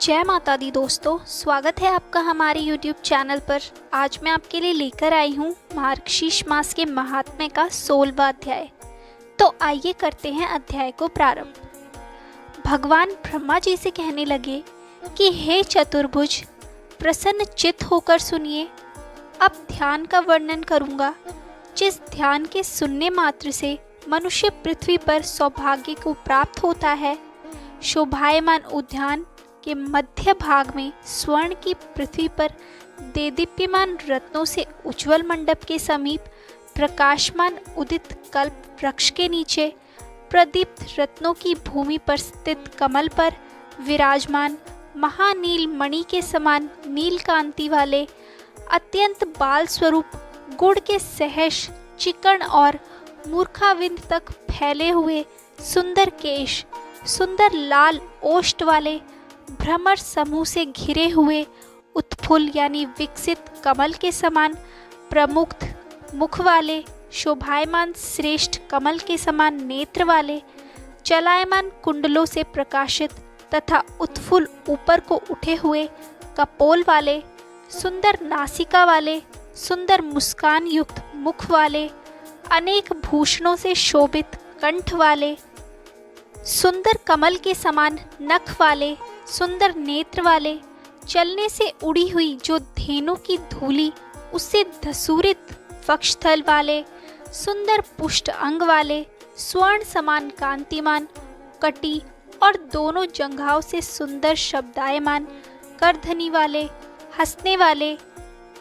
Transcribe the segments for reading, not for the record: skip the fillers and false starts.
जय माता दी दोस्तों, स्वागत है आपका हमारे YouTube चैनल पर। आज मैं आपके लिए लेकर आई हूँ मार्गशीर्ष मास के महात्म्य का 16वां अध्याय। तो आइए करते हैं अध्याय को प्रारंभ। भगवान ब्रह्मा जी से कहने लगे कि हे चतुर्भुज, प्रसन्न चित्त होकर सुनिए। अब ध्यान का वर्णन करूँगा, जिस ध्यान के सुनने मात्र से मनुष्य पृथ्वी पर सौभाग्य को प्राप्त होता है। शोभायमान उद्यान के मध्य भाग में स्वर्ण की पृथ्वी पर देदीप्यमान रत्नों से उज्जवल मंडप के समीप प्रकाशमान उदित कल्प वृक्ष के नीचे प्रदीप्त रत्नों की भूमि पर स्थित कमल पर विराजमान महानील मणि के समान नील कांति वाले अत्यंत बाल स्वरूप गुड़ के सहज चिकन और मूर्खाविंद तक फैले हुए सुंदर केश, सुंदर लाल ओष्ठ वाले भ्रमर समूह से घिरे हुए उत्फुल्ल यानी विकसित कमल के समान प्रमुक्त मुख वाले, शोभायमान श्रेष्ठ कमल के समान नेत्र वाले, चलायमान कुंडलों से प्रकाशित तथा उत्फुल्ल ऊपर को उठे हुए कपोल वाले, सुंदर नासिका वाले, सुंदर मुस्कान युक्त मुख वाले, अनेक भूषणों से शोभित कंठ वाले, सुंदर कमल के समान नख वाले, सुंदर नेत्र वाले, चलने से उड़ी हुई जो धेनु की धूली उससे धसूरित वक्षस्थल वाले, सुंदर पुष्ट अंग वाले, स्वर्ण समान कांतिमान कटी और दोनों जंघाओं से सुंदर शब्दायमान करधनी वाले, हंसने वाले,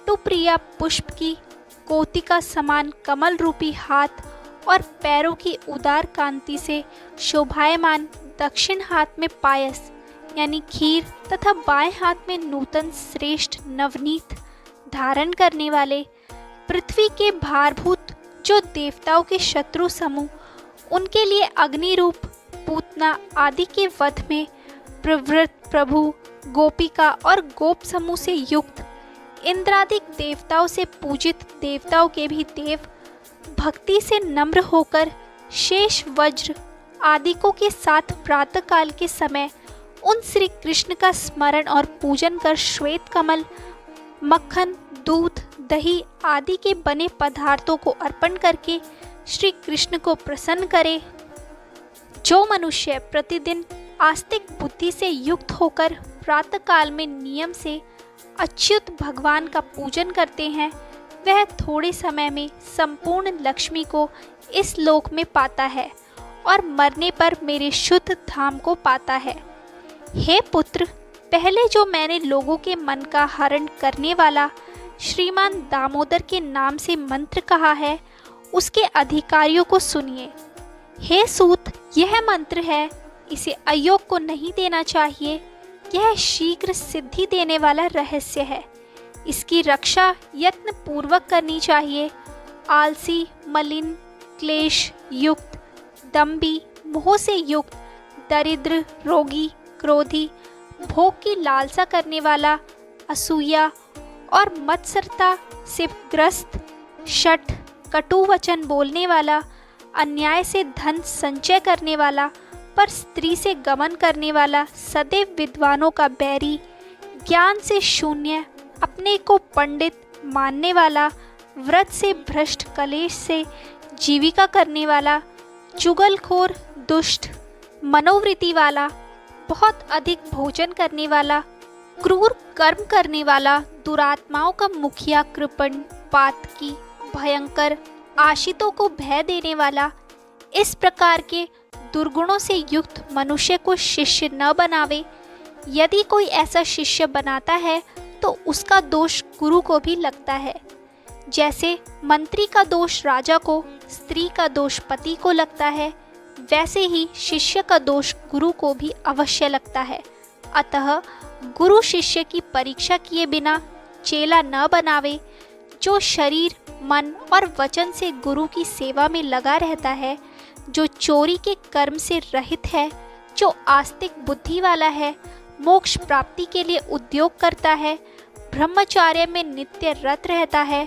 टुप्रिया पुष्प की कोतिका समान कमल रूपी हाथ और पैरों की उदार कांति से शोभायमान दक्षिण हाथ में पायस यानी खीर तथा बाएं हाथ में नूतन श्रेष्ठ नवनीत धारण करने वाले, पृथ्वी के भारभूत जो देवताओं के शत्रु समूह, उनके लिए अग्नि रूप पूतना आदि के वध में प्रवृत्त प्रभु, गोपिका और गोप समूह से युक्त, इंद्रादिक देवताओं से पूजित देवताओं के भी देव, भक्ति से नम्र होकर शेष वज्र आदिकों के साथ प्रातः काल के समय उन श्री कृष्ण का स्मरण और पूजन कर श्वेत कमल, मक्खन, दूध, दही आदि के बने पदार्थों को अर्पण करके श्री कृष्ण को प्रसन्न करे। जो मनुष्य प्रतिदिन आस्तिक बुद्धि से युक्त होकर प्रातः काल में नियम से अच्युत भगवान का पूजन करते हैं, वह थोड़े समय में संपूर्ण लक्ष्मी को इस लोक में पाता है और मरने पर मेरे शुद्ध धाम को पाता है। हे पुत्र, पहले जो मैंने लोगों के मन का हरण करने वाला श्रीमान दामोदर के नाम से मंत्र कहा है, उसके अधिकारियों को सुनिए। हे सूत, यह मंत्र है, इसे अयोग को नहीं देना चाहिए। यह शीघ्र सिद्धि देने वाला रहस्य है। इसकी रक्षा यत्न पूर्वक करनी चाहिए। आलसी, मलिन, क्लेश युक्त, दम्भी, मोह से युक्त, दरिद्र, रोगी, क्रोधी, भोग की लालसा करने वाला, असूया और मत्सरता से ग्रस्त, शठ, कटु वचन बोलने वाला, अन्याय से धन संचय करने वाला, पर स्त्री से गमन करने वाला, सदैव विद्वानों का बैरी, ज्ञान से शून्य, अपने को पंडित मानने वाला, व्रत से भ्रष्ट, कलेश से जीविका करने वाला, चुगलखोर, दुष्ट, मनोवृत्ति वाला, बहुत अधिक भोजन करने वाला, क्रूर कर्म करने वाला, दुरात्माओं का मुखिया, कृपण, पातकी, भयंकर, आशितों को भय देने वाला, इस प्रकार के दुर्गुणों से युक्त मनुष्य को शिष्य न बनावे। यदि कोई ऐसा शिष्य बनाता है तो उसका दोष गुरु को भी लगता है। जैसे मंत्री का दोष राजा को, स्त्री का दोष पति को लगता है, वैसे ही शिष्य का दोष गुरु को भी अवश्य लगता है। अतः गुरु शिष्य की परीक्षा किए बिना चेला न बनावे। जो शरीर, मन और वचन से गुरु की सेवा में लगा रहता है, जो चोरी के कर्म से रहित है, जो आस्तिक बुद्धि वाला है, मोक्ष प्राप्ति के लिए उद्योग करता है, ब्रह्मचार्य में नित्य रत रहता है,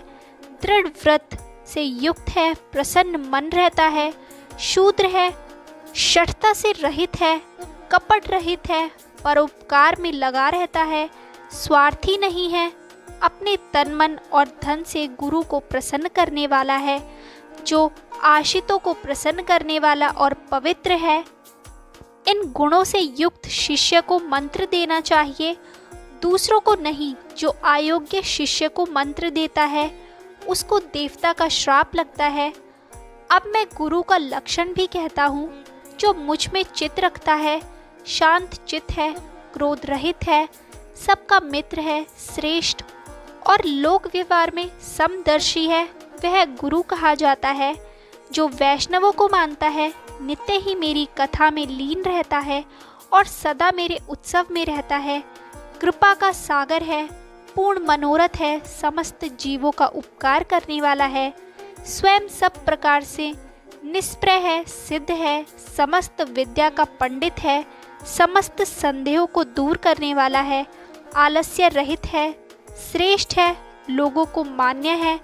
दृढ़ व्रत से युक्त है, प्रसन्न मन रहता है, शूद्र है, शठता से रहित है, कपट रहित है, परोपकार में लगा रहता है, स्वार्थी नहीं है, अपने तन मन और धन से गुरु को प्रसन्न करने वाला है, जो आश्रितों को प्रसन्न करने वाला और पवित्र है। इन गुणों से युक्त शिष्य को मंत्र देना चाहिए, दूसरों को नहीं। जो अयोग्य शिष्य को मंत्र देता है उसको देवता का श्राप लगता है। अब मैं गुरु का लक्षण भी कहता हूँ, जो मुझ में चित्त रखता है, शांत चित्त है, क्रोध रहित है, सबका मित्र है, श्रेष्ठ और लोक व्यवहार में समदर्शी है, वह गुरु कहा जाता है। जो वैष्णवों को मानता है, नित्य ही मेरी कथा में लीन रहता है और सदा मेरे उत्सव में रहता है, कृपा का सागर है, पूर्ण मनोरथ है, समस्त जीवों का उपकार करने वाला है, स्वयं सब प्रकार से निष्प्रय है, सिद्ध है, समस्त विद्या का पंडित है, समस्त संदेहों को दूर करने वाला है, आलस्य रहित है, श्रेष्ठ है, लोगों को मान्य है,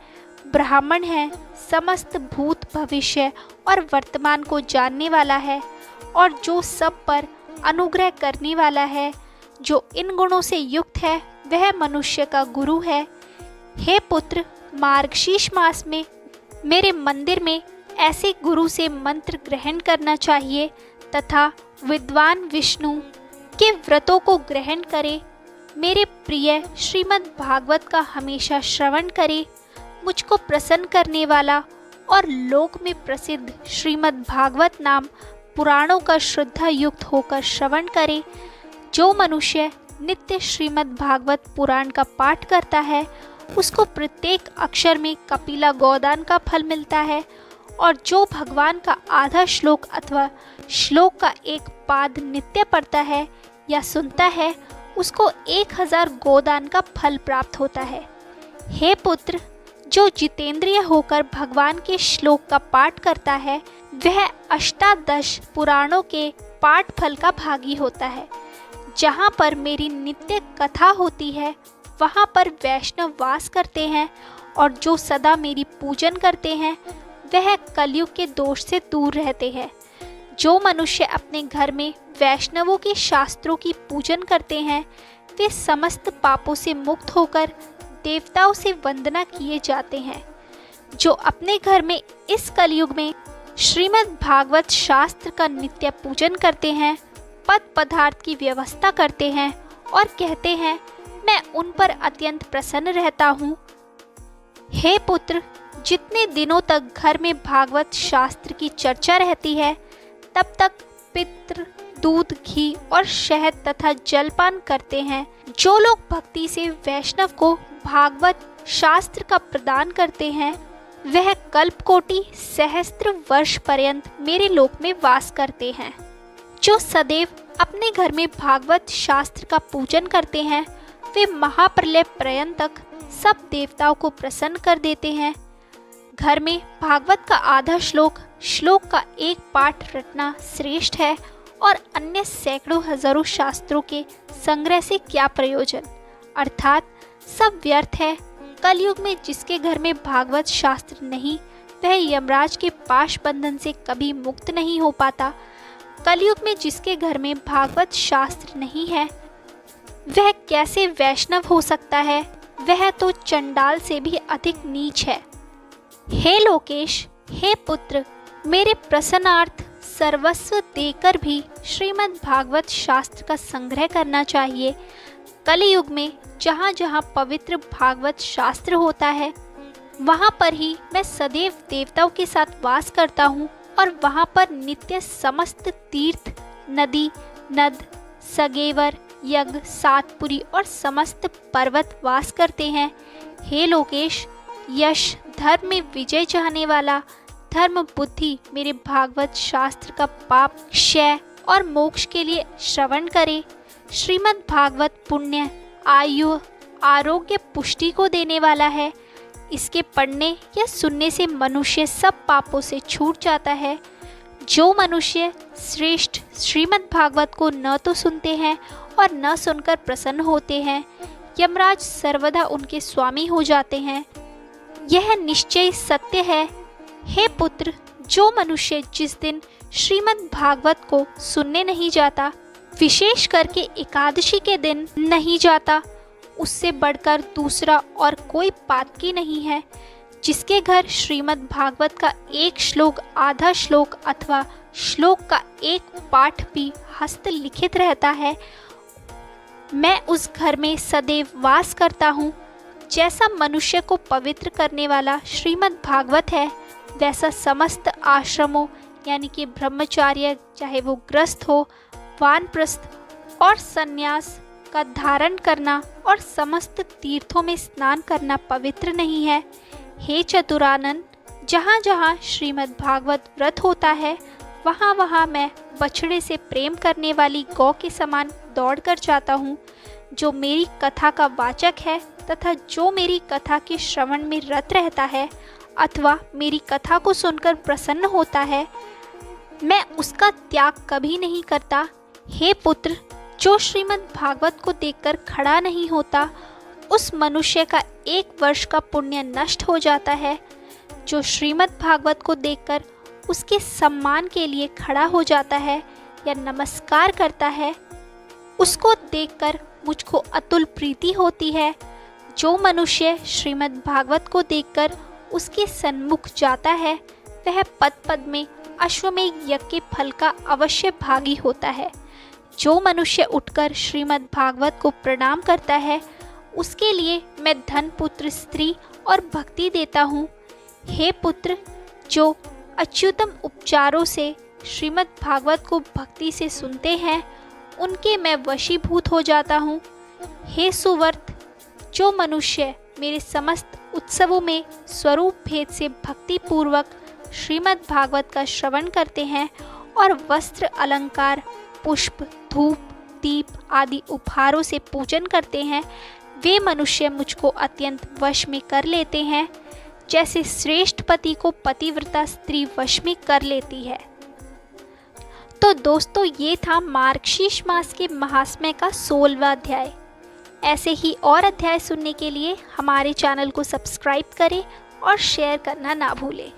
ब्राह्मण है, समस्त भूत भविष्य और वर्तमान को जानने वाला है और जो सब पर अनुग्रह करने वाला है। जो इन गुणों से युक्त है वह मनुष्य का गुरु है। हे पुत्र, मार्गशीर्ष मास में मेरे मंदिर में ऐसे गुरु से मंत्र ग्रहण करना चाहिए तथा विद्वान विष्णु के व्रतों को ग्रहण करे। मेरे प्रिय श्रीमद् भागवत का हमेशा श्रवण करे। मुझको प्रसन्न करने वाला और लोक में प्रसिद्ध श्रीमद् भागवत नाम पुराणों का श्रद्धा युक्त होकर श्रवण करे। जो मनुष्य नित्य श्रीमद् भागवत पुराण का पाठ करता है उसको प्रत्येक अक्षर में कपिला गोदान का फल मिलता है और जो भगवान का आधा श्लोक अथवा श्लोक का एक पाद नित्य पढ़ता है या सुनता है उसको 1000 गोदान का फल प्राप्त होता है। हे पुत्र, जो जितेंद्रिय होकर भगवान के श्लोक का पाठ करता है वह अष्टादश पुराणों के पाठ फल का भागी होता है। जहाँ पर मेरी नित्य कथा होती है वहाँ पर वैष्णव वास करते हैं और जो सदा मेरी पूजन करते हैं वह कलयुग के दोष से दूर रहते हैं। जो मनुष्य अपने घर में वैष्णवों के शास्त्रों की पूजन करते हैं वे समस्त पापों से मुक्त होकर देवताओं से वंदना किए जाते हैं। जो अपने घर में इस कलयुग में श्रीमद् भागवत शास्त्र का नित्य पूजन करते हैं, पद पदार्थ की व्यवस्था करते हैं और कहते हैं मैं उन पर अत्यंत प्रसन्न रहता हूँ। हे पुत्र, जितने दिनों तक घर में भागवत शास्त्र की चर्चा रहती है तब तक पितृ दूध, घी और शहद तथा जलपान करते हैं। जो लोग भक्ति से वैष्णव को भागवत शास्त्र का प्रदान करते हैं वह कल्पकोटि सहस्त्र वर्ष पर्यंत मेरे लोक में वास करते हैं। जो सदैव अपने घर में भागवत शास्त्र का पूजन करते हैं वे महाप्रलय पर्यंत तक सब देवताओं को प्रसन्न कर देते हैं। घर में भागवत का आधा श्लोक का एक पाठ रटना श्रेष्ठ है और अन्य सैकड़ों हजारों शास्त्रों के संग्रह से क्या प्रयोजन, अर्थात सब व्यर्थ है। कलयुग में जिसके घर में भागवत शास्त्र नहीं वह यमराज के पाश बंधन से कभी मुक्त नहीं हो पाता। कलयुग में जिसके घर में भागवत शास्त्र नहीं है वह कैसे वैष्णव हो सकता है, वह तो चंडाल से भी अधिक नीच है। हे लोकेश, हे पुत्र, मेरे प्रसन्नार्थ सर्वस्व देकर भी श्रीमद् भागवत शास्त्र का संग्रह करना चाहिए। कलयुग में जहाँ जहाँ पवित्र भागवत शास्त्र होता है वहाँ पर ही मैं सदैव देवताओं के साथ वास करता हूँ और वहाँ पर नित्य समस्त तीर्थ, नदी, नद, सगेवर, यज्ञ, सातपुरी और समस्त पर्वत वास करते हैं। हे लोकेश, यश, धर्म में विजय चाहने वाला, धर्म बुद्धि मेरे भागवत शास्त्र का पाप क्षय और मोक्ष के लिए श्रवण करे। श्रीमद् भागवत पुण्य, आयु, आरोग्य, पुष्टि को देने वाला है। इसके पढ़ने या सुनने से मनुष्य सब पापों से छूट जाता है। जो मनुष्य श्रेष्ठ श्रीमद् भागवत को न तो सुनते हैं और न सुनकर प्रसन्न होते हैं, यमराज सर्वदा उनके स्वामी हो जाते हैं। यह निश्चय सत्य है। हे पुत्र, जो मनुष्य जिस दिन श्रीमद् भागवत को सुनने नहीं जाता विशेष करके एकादशी के दिन नहीं जाता। उससे बढ़कर दूसरा और कोई पातकी नहीं है जिसके घर श्रीमद् भागवत का एक श्लोक, आधा श्लोक अथवा श्लोक का एक पाठ भी हस्तलिखित रहता है। मैं उस घर में सदैव वास करता हूँ। जैसा मनुष्य को पवित्र करने वाला श्रीमद् भागवत है, वैसा समस्त आश्रमों यानी कि ब्रह्मचार्य, चाहे वो गृहस्थ हो, वानप्रस्थ और संन्यास का धारण करना और समस्त तीर्थों में स्नान करना पवित्र नहीं है। हे चतुरानन, जहाँ जहाँ श्रीमद् भागवत व्रत होता है, वहाँ वहाँ मैं बछड़े से प्रेम करने वाली गौ के समान दौड़कर जाता हूँ। जो मेरी कथा का वाचक है तथा जो मेरी कथा के श्रवण में रत रहता है अथवा मेरी कथा को सुनकर प्रसन्न होता है, मैं उसका त्याग कभी नहीं करता। हे पुत्र, जो श्रीमद् भागवत को देखकर खड़ा नहीं होता, उस मनुष्य का 1 वर्ष का पुण्य नष्ट हो जाता है। जो श्रीमद् भागवत को देखकर उसके सम्मान के लिए खड़ा हो जाता है या नमस्कार करता है, उसको देखकर मुझको अतुल प्रीति होती है। जो मनुष्य श्रीमद् भागवत को देखकर उसके सन्मुख जाता है, वह पद पद में अश्वमेध यज्ञ के फल का अवश्य भागी होता है। जो मनुष्य उठकर श्रीमद् भागवत को प्रणाम करता है, उसके लिए मैं धन, पुत्र, स्त्री और भक्ति देता हूँ। हे पुत्र, जो अच्युतम उपचारों से श्रीमद् भागवत को भक्ति से सुनते हैं, उनके मैं वशीभूत हो जाता हूँ। हे सुवर्त, जो मनुष्य मेरे समस्त उत्सवों में स्वरूप भेद से भक्ति पूर्वक श्रीमद् भागवत का श्रवण करते हैं और वस्त्र, अलंकार, पुष्प, धूप, दीप आदि उपहारों से पूजन करते हैं, वे मनुष्य मुझको अत्यंत वश में कर लेते हैं, जैसे श्रेष्ठ पति को पतिव्रता स्त्री वश में कर लेती है। तो दोस्तों, ये था मार्गशीर्ष मास के महात्म्य का 16वां अध्याय। ऐसे ही और अध्याय सुनने के लिए हमारे चैनल को सब्सक्राइब करें और शेयर करना ना भूलें।